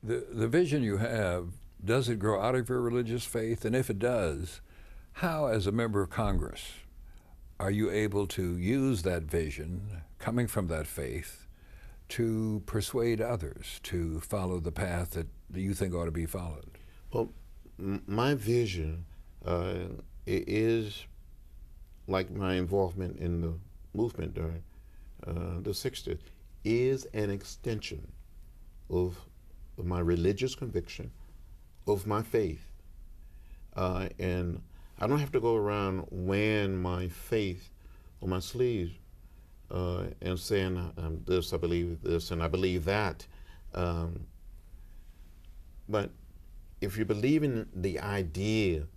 The vision you have, does it grow out of your religious faith? And if it does, how, as a member of Congress, are you able to use that vision coming from that faith to persuade others to follow the path that you think ought to be followed? Well, my vision is like my involvement in the movement during the 60s, is an extension of my religious conviction, of my faith. And I don't have to go around wearing my faith on my sleeves and saying, this, I believe this, and I believe that. But if you believe in the idea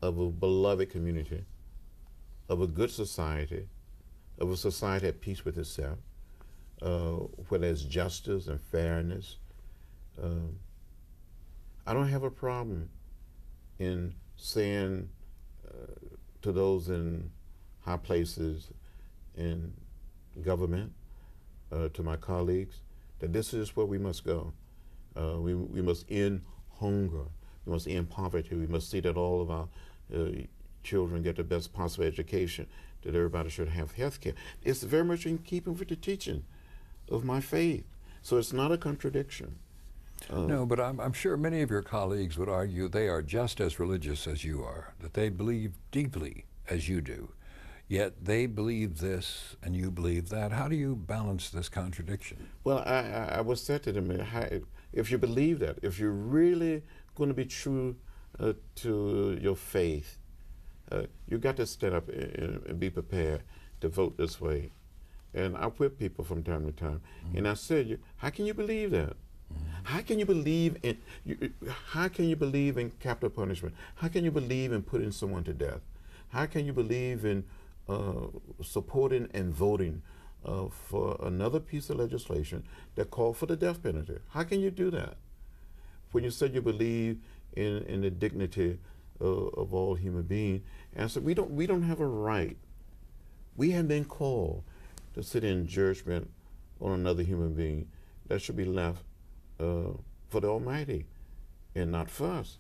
of a beloved community, of a good society, of a society at peace with itself, where there's justice and fairness, I don't have a problem in saying to those in high places in government, to my colleagues, that this is where we must go. We must end hunger. We must end poverty. We must see that all of our children get the best possible education, that everybody should have health care. It's very much in keeping with the teaching of my faith. So it's not a contradiction. No, but I'm sure many of your colleagues would argue they are just as religious as you are, that they believe deeply as you do, yet they believe this and you believe that. How do you balance this contradiction? Well, I was said to them, if you believe that, if you're really going to be true to your faith, you got to stand up and be prepared to vote this way. And I whip people from time to time. Mm-hmm. And I said, how can you believe that? Mm-hmm. How can you believe in capital punishment? How can you believe in putting someone to death? How can you believe in supporting and voting for another piece of legislation that called for the death penalty? How can you do that when you said you believe in the dignity of all human beings? And so we don't have a right. We have been called to sit in judgment on another human being. That should be left for the Almighty and not for us.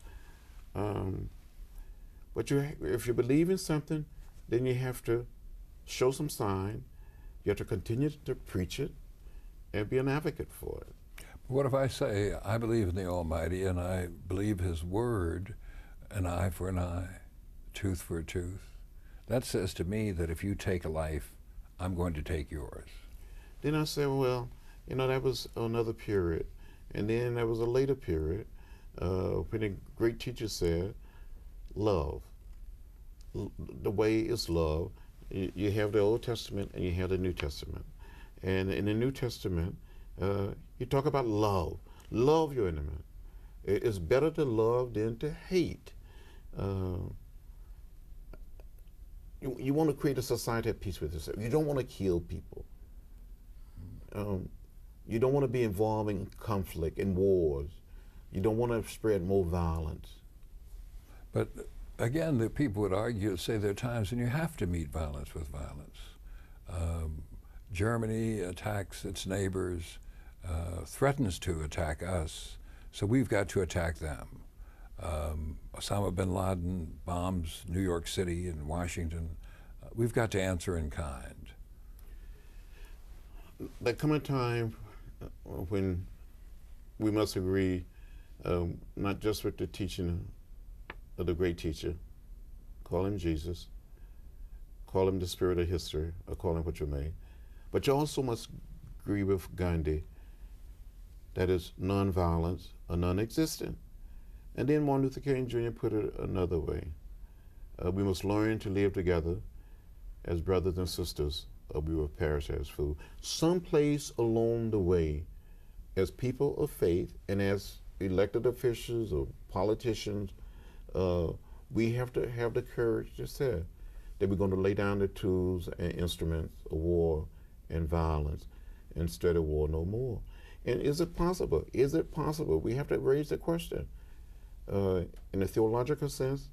But if you believe in something, then you have to show some sign. You have to continue to preach it and be an advocate for it. What if I say, I believe in the Almighty and I believe His word, an eye for an eye, tooth for a tooth? That says to me that if you take a life, I'm going to take yours. Then I say, well, that was another period. And then there was a later period when a great teacher said, love. The way is love. You have the Old Testament and you have the New Testament. And in the New Testament, you talk about love. Love your enemy. It's better to love than to hate. You want to create a society at peace with yourself. You don't want to kill people. You don't want to be involved in conflict and wars. You don't want to spread more violence. But again, the people would argue, say there are times when you have to meet violence with violence. Germany attacks its neighbors, threatens to attack us, so we've got to attack them. Osama bin Laden bombs New York City and Washington. We've got to answer in kind. There come a time when we must agree, not just with the teaching of the great teacher, call him Jesus, call him the spirit of history, or call him what you may, but you also must agree with Gandhi that is nonviolence or non-existent. And then Martin Luther King Jr. put it another way. We must learn to live together as brothers and sisters, or we will perish as fools. Someplace along the way, as people of faith and as elected officials or politicians, we have to have the courage to say that we're going to lay down the tools and instruments of war and violence instead of war no more. And is it possible? Is it possible? We have to raise the question. In a theological sense,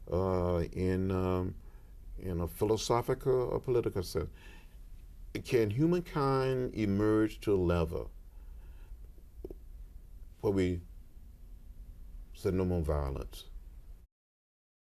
in a philosophical or political sense, can humankind emerge to a level we said no more violence.